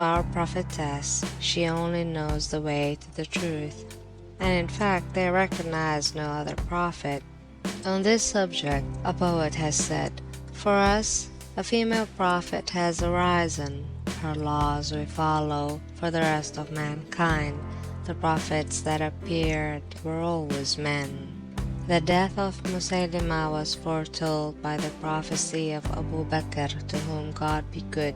Our prophetess, she only knows the way to the truth, and in fact they recognize no other prophet. On this subject, a poet has said, "For us, a female prophet has arisen. Her laws we follow. For the rest of mankind, the prophets that appeared were always men." The death of Musaylima was foretold by the prophecy of Abu Bakr, to whom God be good.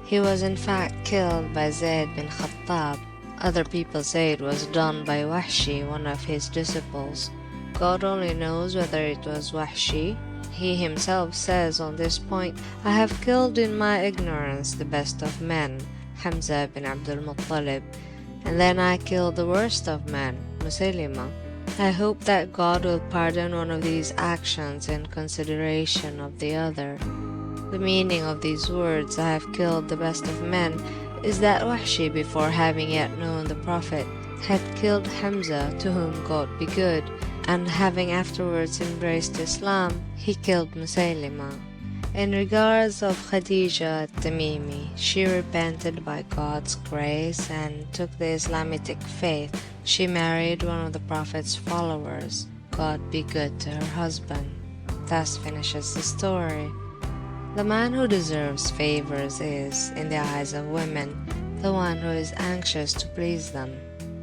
He was in fact killed by Zayd bin Khattab. Other people say it was done by Wahshi, one of his disciples. God only knows whether it was Wahshi. He himself says on this point, "I have killed in my ignorance the best of men, Hamza bin Abdul Muttalib, and then I killed the worst of men, Musaylima." I hope that God will pardon one of these actions in consideration of the other. The meaning of these words, "I have killed the best of men," is that Wahshi, before having yet known the Prophet, had killed Hamza, to whom God be good, and having afterwards embraced Islam, he killed Musaylima. In regards of Khadija at-Tamimi, she repented by God's grace and took the Islamic faith. She married one of the Prophet's followers. God be good to her husband. Thus finishes the story. The man who deserves favors is, in the eyes of women, the one who is anxious to please them.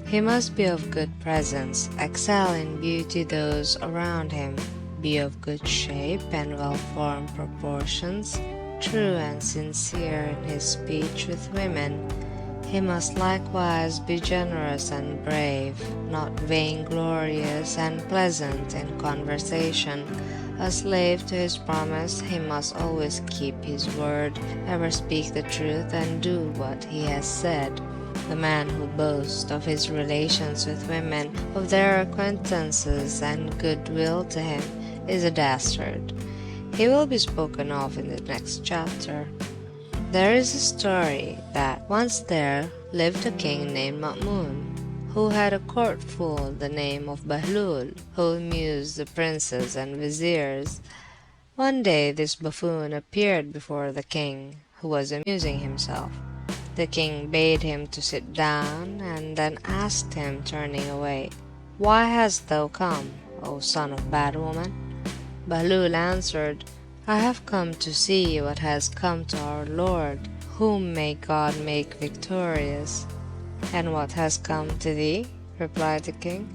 He must be of good presence, excel in beauty those around him, be of good shape and well-formed proportions, true and sincere in his speech with women. He must likewise be generous and brave, not vainglorious, and pleasant in conversation. A slave to his promise, he must always keep his word, ever speak the truth, and do what he has said. The man who boasts of his relations with women, of their acquaintances and goodwill to him, is a dastard. He will be spoken of in the next chapter. There is a story that once there lived a king named Ma'mun, who had a court fool the name of Bahlul, who amused the princes and viziers. One day this buffoon appeared before the king, who was amusing himself. The king bade him to sit down, and then asked him, turning away, "Why hast thou come, O son of bad woman?" Bahlul answered, "I have come to see what has come to our Lord, whom may God make victorious." "And what has come to thee?" replied the king.